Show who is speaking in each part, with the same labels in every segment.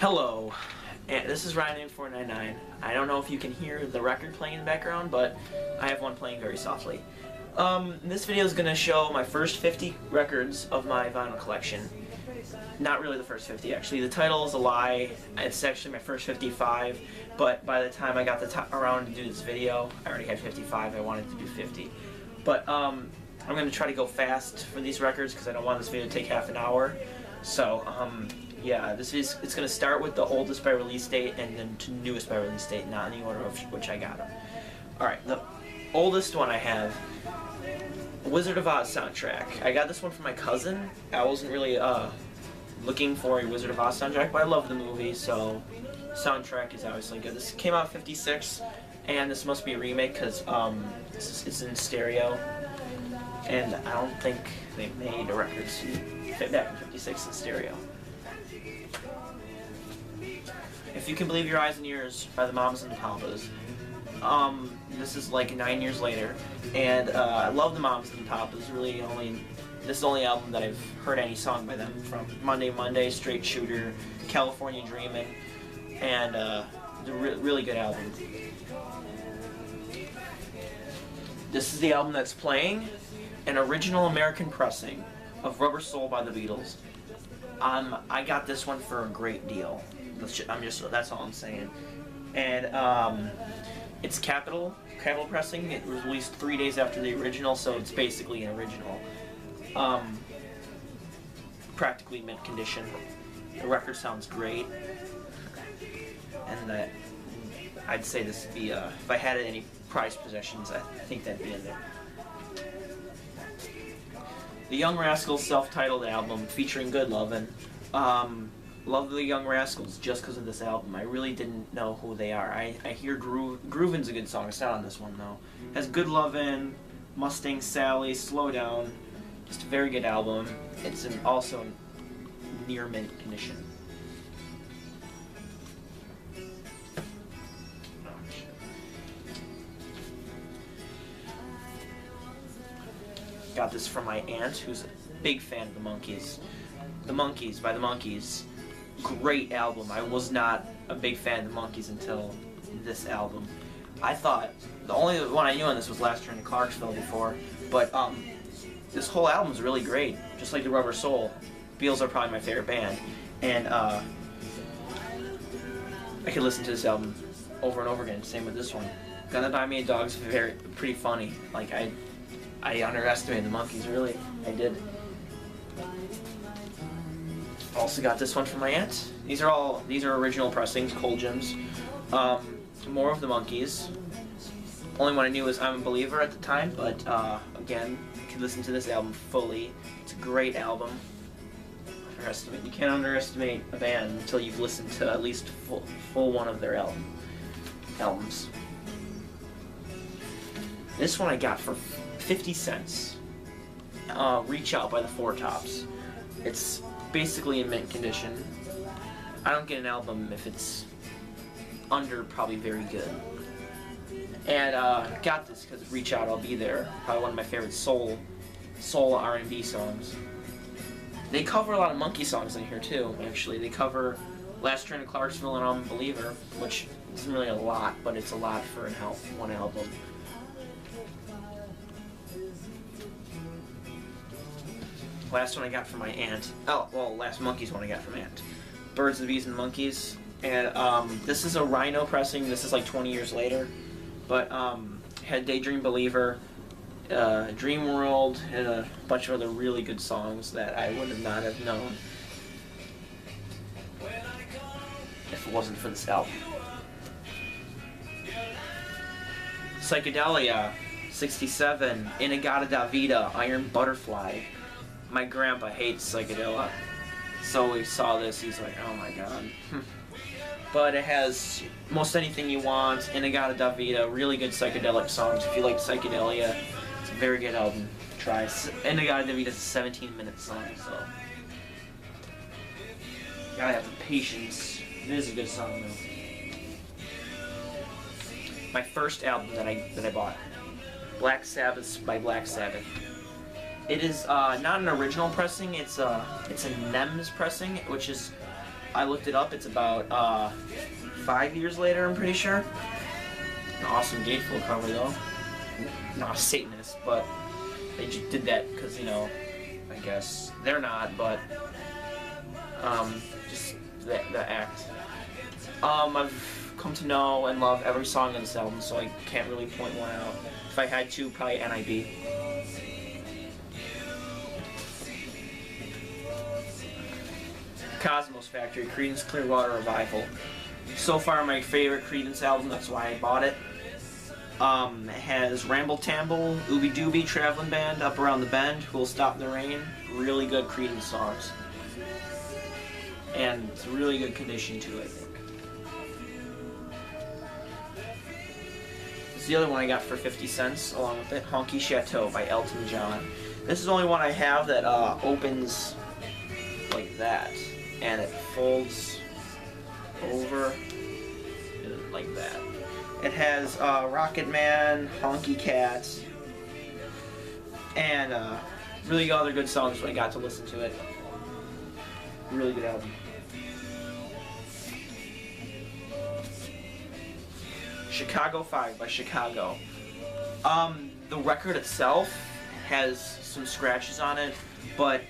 Speaker 1: Hello, and this is Ryan8499. I don't know if you can hear the record playing in the background, but I have one playing very softly. This video is going to show my first 50 records of my vinyl collection. Not really the first 50, actually. The title is a lie. It's actually my first 55, but by the time I got around to do this video, I already had 55. I wanted to do 50. But I'm going to try to go fast for these records because I don't want this video to take half an hour. So, yeah, it's going to start with the oldest by release date and then to newest by release date, not in the order of which I got them. Alright, the oldest one I have, Wizard of Oz soundtrack. I got this one from my cousin. I wasn't really looking for a Wizard of Oz soundtrack, but I love the movie, so soundtrack is obviously good. This came out in '56, and this must be a remake because it's in stereo, and I don't think they made a record to fit back in '56 in stereo. If You Can Believe Your Eyes and Ears by the Mamas and the Papas. This is like 9 years later, and I love the Mamas and the Papas. This is the only album that I've heard any song by them from. Monday Monday, Straight Shooter, California Dreamin', and it's a really good album. This is the album that's playing, an original American pressing of Rubber Soul by the Beatles. I got this one for a great deal. That's all I'm saying. And it's Capitol pressing. It was released 3 days after the original, so it's basically an original. Practically mint condition. The record sounds great, and I'd say this would be if I had any prized possessions, I think that'd be in there. The Young Rascals self-titled album featuring Good Lovin'. Love the Young Rascals just because of this album. I really didn't know who they are. I hear Groovin's a good song. It's not on this one though. It has Good Lovin', Mustang Sally, Slow Down. Just a very good album. It's also in near mint condition. Got this from my aunt, who's a big fan of the Monkees. The Monkees by the Monkees. Great album. I was not a big fan of the Monkees until this album. I thought the only one I knew on this was Last Train to Clarksville before, but this whole album's really great. Just like the Rubber Soul, Beatles are probably my favorite band, and I could listen to this album over and over again. Same with this one. Gonna Buy Me a Dog's pretty funny. Like I underestimated the Monkees, really. I did. Also got this one from my aunt. These are original pressings, Cold Gems. More of the Monkees. Only one I knew was I'm a Believer at the time, but again, you can listen to this album fully. It's a great album. You can't underestimate a band until you've listened to at least full one of their albums. This one I got for 50 cents. Reach Out by the Four Tops. It's basically in mint condition. I don't get an album if it's under probably very good. And got this because Reach Out, I'll Be There. Probably one of my favorite soul R&B songs. They cover a lot of Monkey songs in here too, actually. They cover Last Train to Clarksville and I'm a Believer, which isn't really a lot, but it's a lot for one album. Last one I got from my aunt. Oh, well, last Monkees one I got from aunt. Birds, the Bees, and Monkees. And this is a Rhino pressing. This is like 20 years later. But had Daydream Believer, Dream World, and a bunch of other really good songs that I would not have known if it wasn't for this album. Psychedelia, 67, Inagata da Vida, Iron Butterfly. My grandpa hates psychedelia, so we saw this, he's like, oh my god. But it has Most Anything You Want, Inagata da Vida, really good psychedelic songs. If you like psychedelia, it's a very good album. Try. Inagata da Vida is a 17-minute song, so you gotta have the patience. It is a good song though. My first album that I bought, Black Sabbath by Black Sabbath. It is not an original pressing. It's a NEMS pressing, which is I looked it up. It's about 5 years later, I'm pretty sure. An awesome Gatefold cover, though. Not a Satanist, but they just did that because, you know, I guess they're not, but just the act. I've come to know and love every song on this album, so I can't really point one out. If I had to, probably NIB. Cosmos Factory, Creedence Clearwater Revival. So far my favorite Creedence album, that's why I bought it. It has Ramble Tamble, Ooby Dooby, Traveling Band, Up Around the Bend, Who'll Stop the Rain. Really good Creedence songs. And it's really good condition too, I think. This is the other one I got for 50 cents along with it, Honky Chateau by Elton John. This is the only one I have that opens like that. And it folds over like that. It has Rocket Man, Honky Cats, and really other good songs when I got to listen to it. Really good album. Chicago 5 by Chicago. The record itself has some scratches on it, but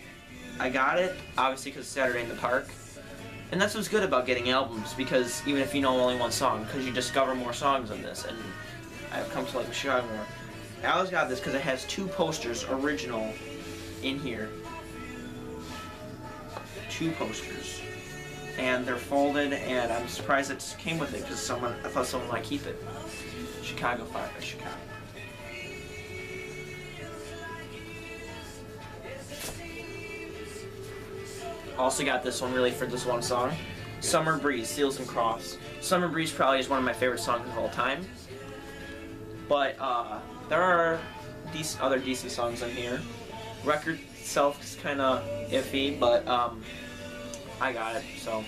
Speaker 1: I got it, obviously, because Saturday in the Park. And that's what's good about getting albums, because even if you know only one song, because you discover more songs on this, and I've come to like Chicago more. I always got this because it has 2 posters, original, in here. 2 posters. And they're folded, and I'm surprised it came with it, because I thought someone might keep it. Chicago 5 by Chicago. Also got this one really for this one song. Summer Breeze, Seals and Crofts. Summer Breeze probably is one of my favorite songs of all time. But there are other decent songs on here. Record itself is kind of iffy, but I got it, so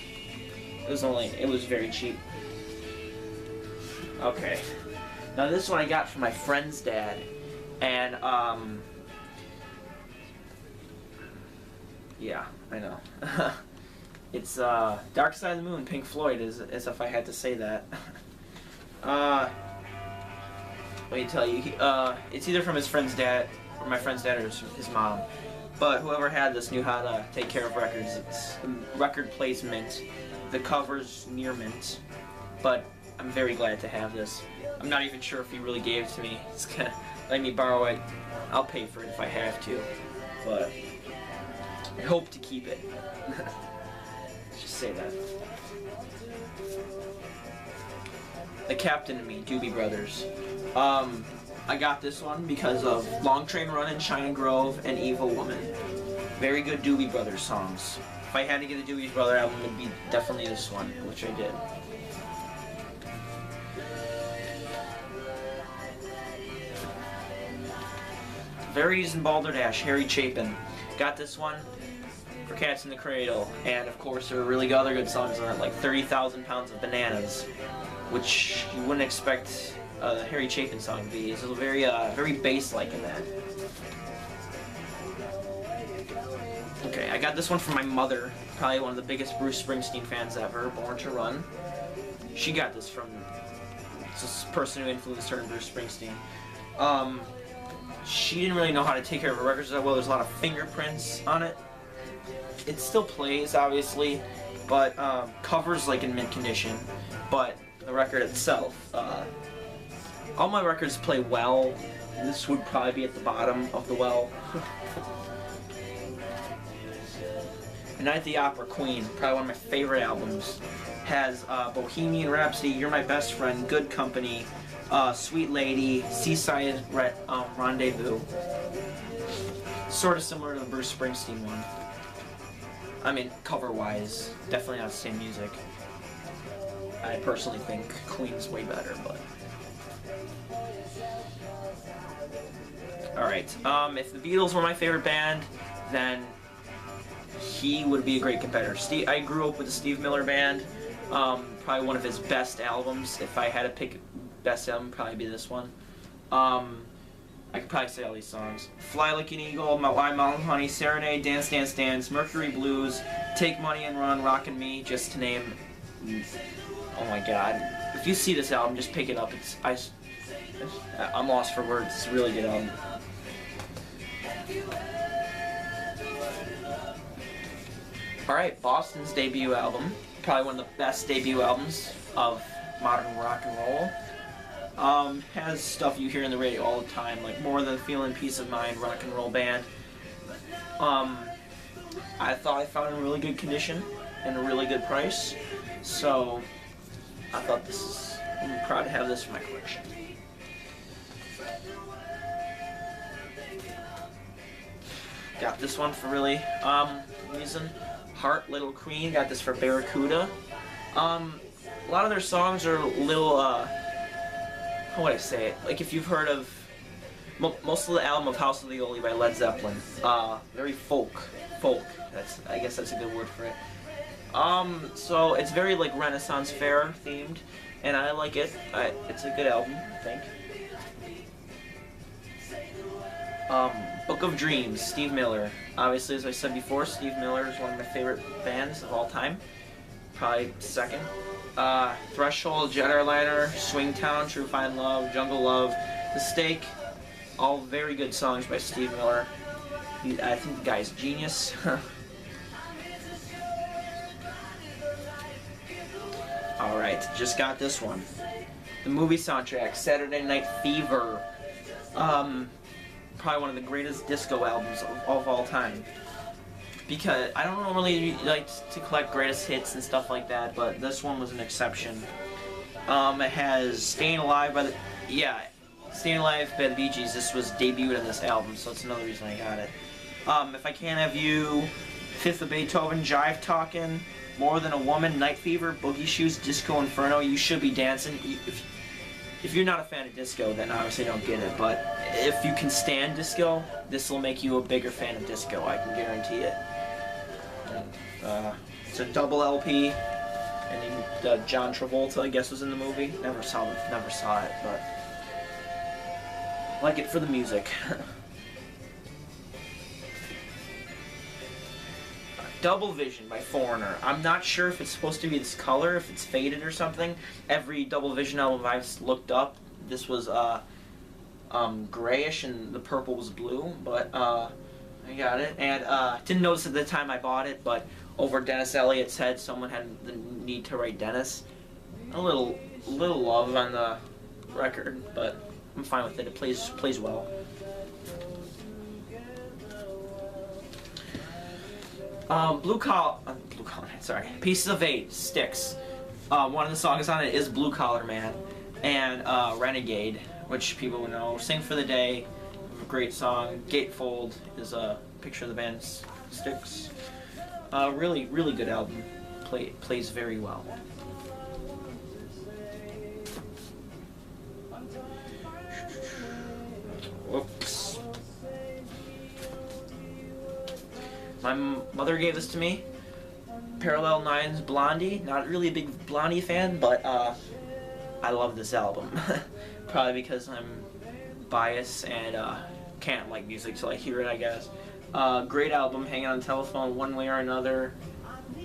Speaker 1: it was very cheap. Okay. Now this one I got from my friend's dad, and yeah, I know. It's Dark Side of the Moon, Pink Floyd, as if I had to say that. Let me tell you, it's either from his friend's dad, or my friend's dad, or his mom. But whoever had this knew how to take care of records. It's the record plays mint. The cover's near mint. But I'm very glad to have this. I'm not even sure if he really gave it to me. He's gonna let me borrow it. I'll pay for it if I have to. But I hope to keep it. Let's just say that. The Captain and Me, Doobie Brothers. I got this one because of Long Train Runnin', China Grove, and Evil Woman. Very good Doobie Brothers songs. If I had to get a Doobie Brothers album, it would be definitely this one, which I did. Verities and Balderdash, Harry Chapin. Got this one for Cats in the Cradle, and of course there were really other good songs on it, like 30,000 Pounds of Bananas, which you wouldn't expect a Harry Chapin song to be. It's very, very bass-like in that. Okay, I got this one from my mother, probably one of the biggest Bruce Springsteen fans ever, Born to Run. She got this from this person who influenced her in Bruce Springsteen. She didn't really know how to take care of her records that well. There's a lot of fingerprints on it. It still plays, obviously, but cover's like in mint condition. But the record itself, all my records play well. This would probably be at the bottom of the well. Night at the Opera, Queen, probably one of my favorite albums. Has Bohemian Rhapsody, You're My Best Friend, Good Company, Sweet Lady, Seaside Rendezvous. Sort of similar to the Bruce Springsteen one. I mean, cover-wise, definitely not the same music. I personally think Queen's way better, but... Alright, if the Beatles were my favorite band, then he would be a great competitor. I grew up with the Steve Miller Band, probably one of his best albums. If I had to pick best album, probably be this one. I could probably say all these songs. Fly Like an Eagle, Why Mountain Honey, Serenade, Dance Dance Dance, Mercury Blues, Take Money and Run, Rockin' Me, just to name. Oh my god. If you see this album, just pick it up. I'm lost for words. It's a really good album. Alright, Boston's debut album. Probably one of the best debut albums of modern rock and roll. Has stuff you hear in the radio all the time, like More Than Feeling, Peace of Mind, Rock and Roll Band. I thought I found it in really good condition and a really good price, so I thought I'm proud to have this in my collection. Got this one for really reason. Heart, Little Queen, got this for Barracuda. A lot of their songs are a little, how would I say it? Like if you've heard of most of the album of House of the Holy by Led Zeppelin, very folk. I guess that's a good word for it. So it's very like Renaissance fair themed, and I like it. It's a good album, I think. Book of Dreams, Steve Miller. Obviously, as I said before, Steve Miller is one of my favorite bands of all time. Probably second. Threshold, Jetliner, Swingtown, True Fine Love, Jungle Love, The Stake. All very good songs by Steve Miller. I think the guy's genius. Alright, just got this one. The movie soundtrack, Saturday Night Fever. Probably one of the greatest disco albums of all time. Because I don't normally like to collect greatest hits and stuff like that, but this one was an exception. It has Staying Alive by Staying Alive by the Bee Gees. This was debuted on this album, so that's another reason I got it. If I Can't Have You, Fifth of Beethoven, Jive Talkin', More Than a Woman, Night Fever, Boogie Shoes, Disco Inferno, You Should Be Dancing. If you're not a fan of disco, then obviously don't get it, but if you can stand disco, this will make you a bigger fan of disco, I can guarantee it. It's a double LP, and John Travolta, I guess, was in the movie. Never saw it, but I like it for the music. Double Vision by Foreigner. I'm not sure if it's supposed to be this color, if it's faded or something. Every Double Vision album I've looked up, this was grayish and the purple was blue, but I got it. And didn't notice at the time I bought it, but over Dennis Elliott's head, someone had the need to write Dennis. A little love on the record, but I'm fine with it. It plays well. Blue Collar, sorry. Pieces of Eight, Styx. One of the songs on it is Blue Collar Man, and Renegade, which people know. Sing for the Day, a great song. Gatefold is a picture of the band Styx. Really good album. Plays very well. Whoops. My mother gave this to me. Parallel Nine's Blondie. Not really a big Blondie fan, but I love this album. Probably because I'm biased and can't like music till I hear it, I guess. Great album, Hanging on the Telephone, One Way or Another,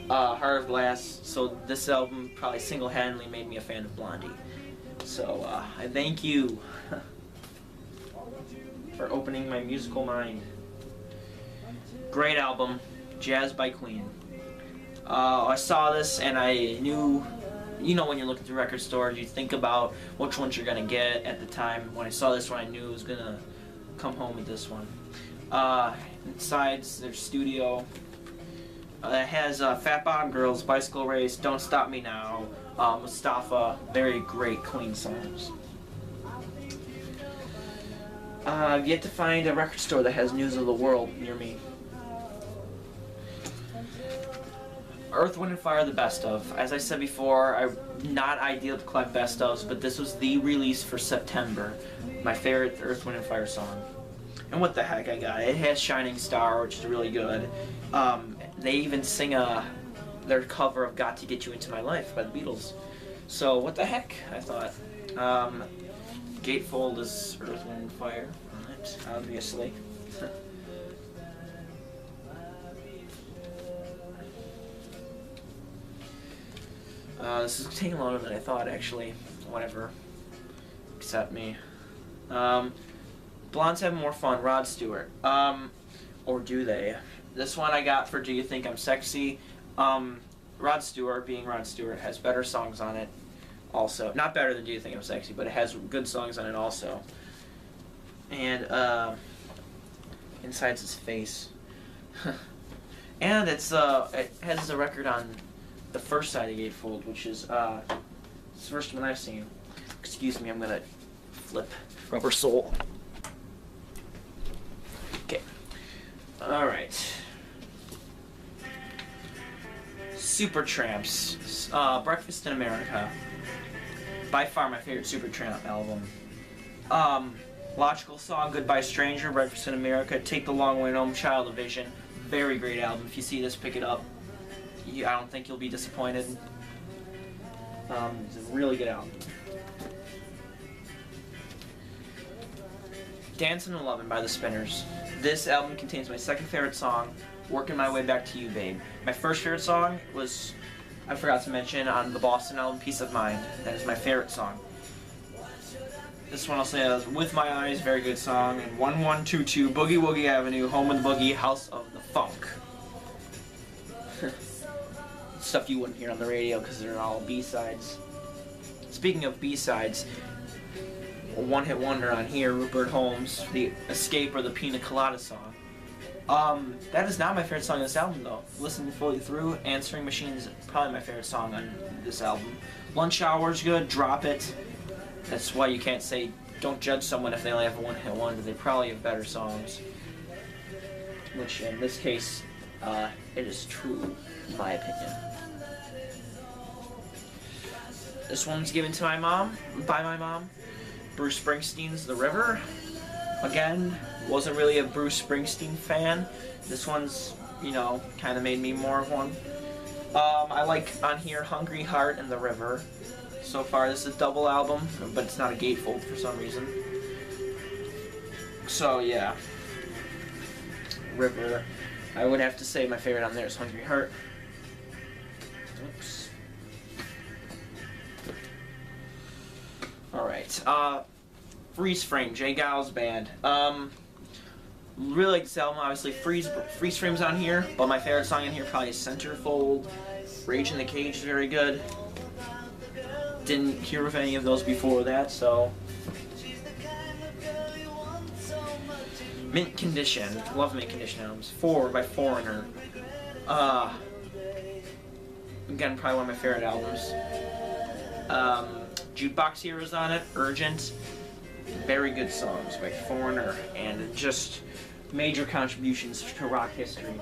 Speaker 1: Heart of Glass. So this album probably single-handedly made me a fan of Blondie. So I thank you for opening my musical mind. Great album, Jazz by Queen. I saw this and I knew, you know, when you're looking through record stores, you think about which ones you're gonna get at the time. When I saw this one, I knew I was gonna come home with this one. Inside their studio, it has Fat Bottom Girls, Bicycle Race, Don't Stop Me Now, Mustafa, very great Queen songs. I've yet to find a record store that has News of the World near me. Earth, Wind & Fire, the best of. As I said before, I'm not ideal to collect best ofs, but this was the release for September. My favorite Earth, Wind & Fire song. And what the heck, I got it. It has Shining Star, which is really good. They even sing their cover of Got to Get You Into My Life by the Beatles. So what the heck, I thought. Gatefold is Earth, Wind & Fire. out, obviously. This is taking longer than I thought, actually. Whatever. Accept me. Blondes have more fun. Rod Stewart. Or do they? This one I got for Do You Think I'm Sexy? Rod Stewart, being Rod Stewart, has better songs on it also. Not better than Do You Think I'm Sexy, but it has good songs on it also. And, Inside's his face. And it has a record on the first side of Gatefold, which is, it's the first one I've seen. Excuse me, I'm gonna flip Rubber Soul. Okay. Alright. Supertramps. Breakfast in America. By far my favorite Supertramp album. Logical Song, Goodbye Stranger, Breakfast in America, Take the Long Way Home, Child of Vision. Very great album. If you see this, pick it up. I don't think you'll be disappointed. It's a really good album. Dancin' and Lovin' by the Spinners. This album contains my second favorite song, Working My Way Back to You, Babe. My first favorite song was, I forgot to mention, on the Boston album, Peace of Mind. That is my favorite song. This one I'll say is With My Eyes, very good song, and 1122 Boogie Woogie Avenue, Home of the Boogie, House of the Funk. Stuff you wouldn't hear on the radio because they're all B-sides. Speaking of B-sides, a one-hit wonder on here, Rupert Holmes, the Escape or the Pina Colada song. That is not my favorite song on this album though. Listening fully through, Answering Machine is probably my favorite song on this album. Lunch Hour's good, Drop It. That's why you can't say, don't judge someone if they only have a one-hit wonder. They probably have better songs. Which in this case, it is true, in my opinion. This one's given to my mom, by my mom. Bruce Springsteen's The River. Again, wasn't really a Bruce Springsteen fan. This one's, you know, kind of made me more of one. I like on here Hungry Heart and The River. So far, this is a double album, but it's not a gatefold for some reason. So yeah, River. I would have to say my favorite on there is Hungry Heart. Oops. Alright, Freeze Frame, Jay Giles Band. Really like this album, obviously Freeze Frame's on here, but my favorite song on here probably is Centerfold. Rage in the Cage is very good. Didn't hear of any of those before that, so. Mint Condition, love Mint Condition albums. 4 by Foreigner. Again, probably one of my favorite albums. Jukebox Heroes on it, Urgent. Very good songs by Foreigner, and just major contributions to rock history.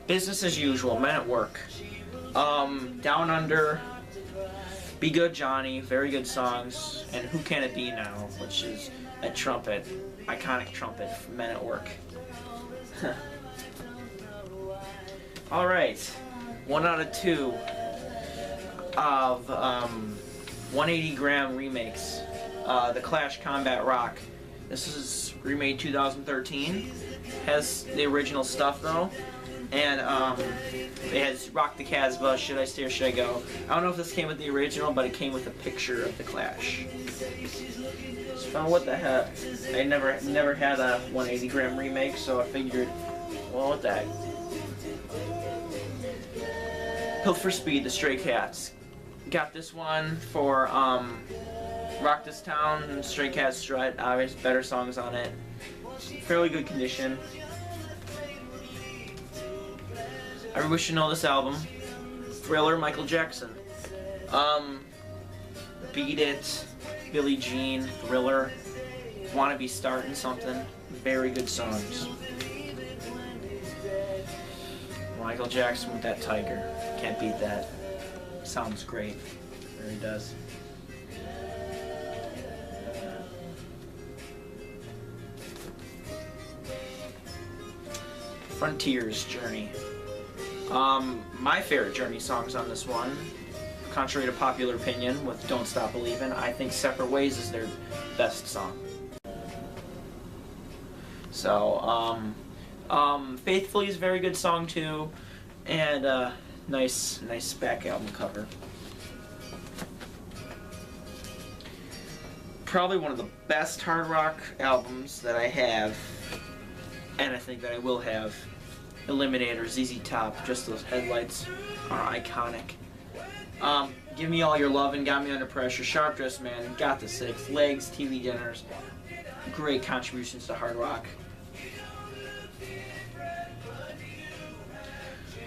Speaker 1: Business as Usual, Men at Work. Down Under, Be Good Johnny, very good songs, and Who Can It Be Now, which is a trumpet, iconic trumpet from Men at Work. Alright, 1 out of 2 of 180 gram remakes. The Clash Combat Rock. This is remade 2013. Has the original stuff though. And it has Rock the Casbah, Should I Stay or Should I Go? I don't know if this came with the original, but it came with a picture of the Clash. So what the heck? I never had a 180 gram remake, so I figured, well, what the heck? Hill for Speed, the Stray Cats. Got this one for Rock This Town and Stray Cats Strut. Obviously, better songs on it. Fairly good condition. I wish you know this album. Thriller, Michael Jackson. Beat It, Billie Jean, Thriller. Wanna Be Startin' Something. Very good songs. Michael Jackson with that tiger. Can't beat that. Sounds great. It really does. Frontiers, Journey. My favorite Journey songs on this one, contrary to popular opinion with Don't Stop Believin', I think Separate Ways is their best song. So, Faithfully is a very good song too, and nice back album cover. Probably one of the best hard rock albums that I have, and I think that I will have. Eliminator, ZZ Top, just those headlights are iconic. Give Me All Your Love and Got Me Under Pressure, Sharp Dressed Man, Got the Six, Legs, TV Dinners, great contributions to hard rock.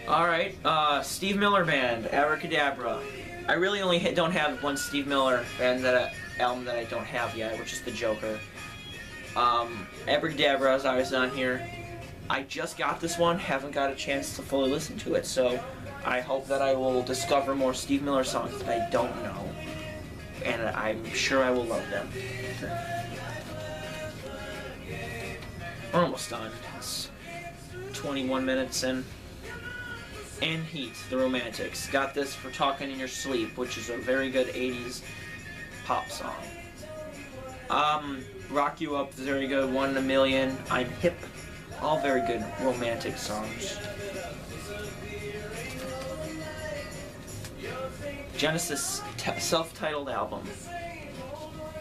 Speaker 1: Alright, Steve Miller Band, Abracadabra. I really only don't have one Steve Miller band album that I don't have yet, which is The Joker. Abracadabra is obviously on here. I just got this one, haven't got a chance to fully listen to it, so I hope that I will discover more Steve Miller songs that I don't know, and I'm sure I will love them. We're almost done. It's 21 minutes in. And Heat, The Romantics. Got this for Talking in Your Sleep, which is a very good 80s pop song. Rock You Up, very good. One in a Million, I'm Hip. All very good romantic songs. Genesis self-titled album.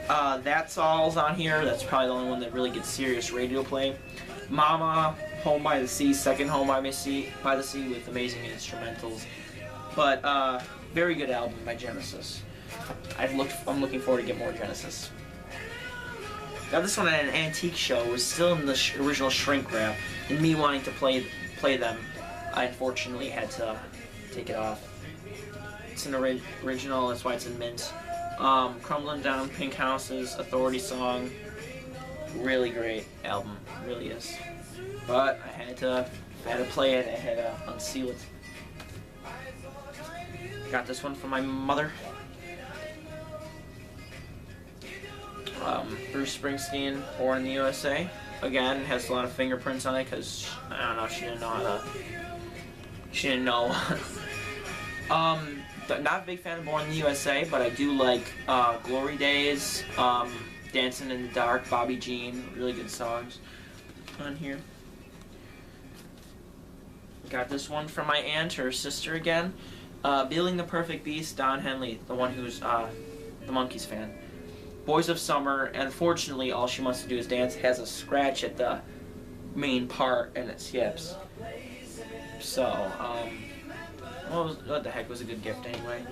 Speaker 1: That's All's on here. That's probably the only one that really gets serious radio play. Mama, Home by the Sea, second Home by the Sea with amazing instrumentals. But very good album by Genesis. I'm looking forward to get more Genesis. Got this one at an antique show. It was still in the original shrink wrap, and me wanting to play them, I unfortunately had to take it off. It's an original, that's why it's in mint. Crumbling Down, Pink Houses, Authority Song. Really great album, really is. But I had to play it. I had to unseal it. Got this one from my mother. Bruce Springsteen, Born in the USA. Again, has a lot of fingerprints on it because, I don't know, she didn't know how to... She didn't know. Not a big fan of Born in the USA, but I do like Glory Days, Dancing in the Dark, Bobby Jean, really good songs on here. Got this one from my aunt, her sister again. Building the Perfect Beast, Don Henley, the one who's the Monkees fan. Boys of Summer, and unfortunately All She Wants to Do Is Dance has a scratch at the main part and it skips. So, what the heck was a good gift anyway.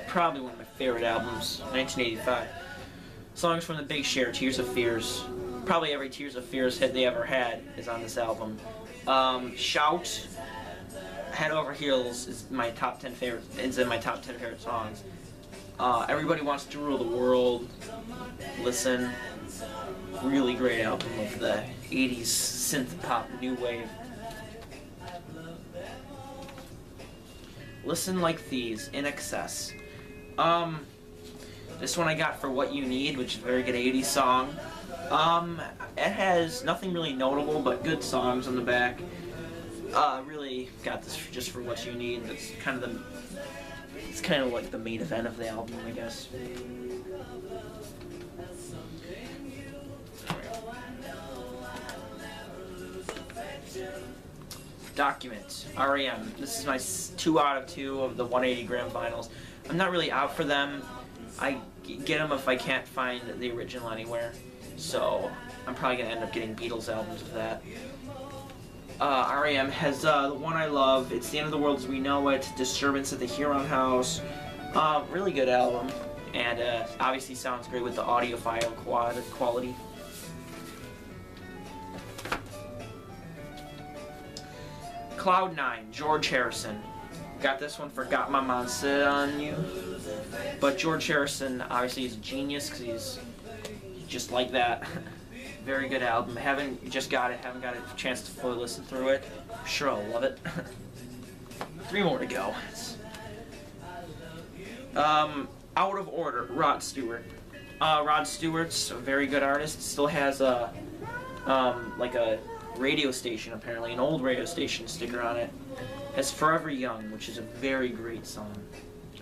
Speaker 1: Probably one of my favorite albums, 1985. Songs from The Big Share, Tears of Fears. Probably every Tears of Fears hit they ever had is on this album. Shout, Head Over Heels is my top 10 favorite. It's in my top 10 favorite songs. Everybody Wants to Rule the World. Listen, really great album of the 80s synth pop new wave. Listen Like These, In Excess. This one I got for What You Need, which is a very good 80s song. It has nothing really notable but good songs on the back. Really got this just for What You Need. That's kind of like the main event of the album, I guess. Document, R.E.M. This is my 2 out of 2 of the 180 gram vinyls. I'm not really out for them. I get them if I can't find the original anywhere. So I'm probably going to end up getting Beatles albums of that. R.E.M. has the one I love, It's the End of the World as We Know It, Disturbance at the Huron House. Really good album. And obviously sounds great with the audiophile quality. Cloud 9, George Harrison. Got this one for Got My Mind Set on You. But George Harrison obviously is a genius because he's just like that. Very good album. Haven't got a chance to fully listen through it. I'm sure I'll love it. 3 more to go. Out of Order, Rod Stewart. Rod Stewart's a very good artist. Still has a like a radio station, apparently, an old radio station sticker on it. Has Forever Young, which is a very great song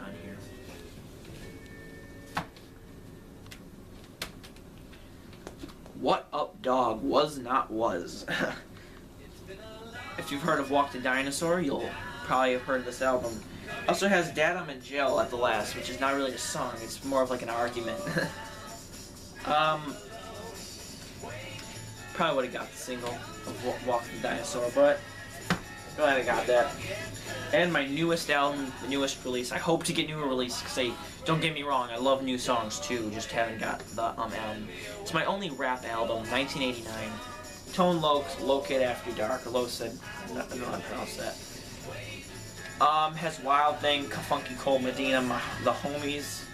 Speaker 1: on here. Dog was not was. If you've heard of Walk the Dinosaur, you'll probably have heard this album. Also has Dad, I'm in Jail at the last, which is not really a song, it's more of like an argument. Probably would have got the single of Walk the Dinosaur, but glad I got that. And my newest album, the newest release. I hope to get newer releases, because don't get me wrong, I love new songs too, just haven't got the album. It's my only rap album, 1989. Tone Loc Kid After Dark, or Locid, I don't know how to pronounce that. Has Wild Thing, Funky Cold Medina, The Homies,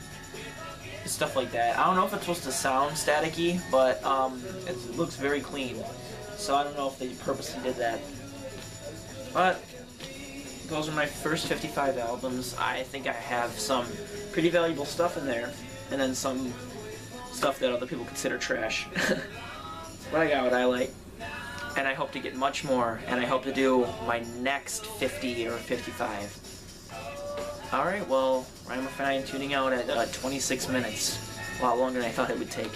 Speaker 1: stuff like that. I don't know if it's supposed to sound staticky, but it looks very clean. So I don't know if they purposely did that. But those are my first 55 albums. I think I have some pretty valuable stuff in there, and then some stuff that other people consider trash. But I got what I like. And I hope to get much more, and I hope to do my next 50 or 55. Alright, well, Ryan Fine tuning out at 26 minutes. A lot longer than I thought it would take.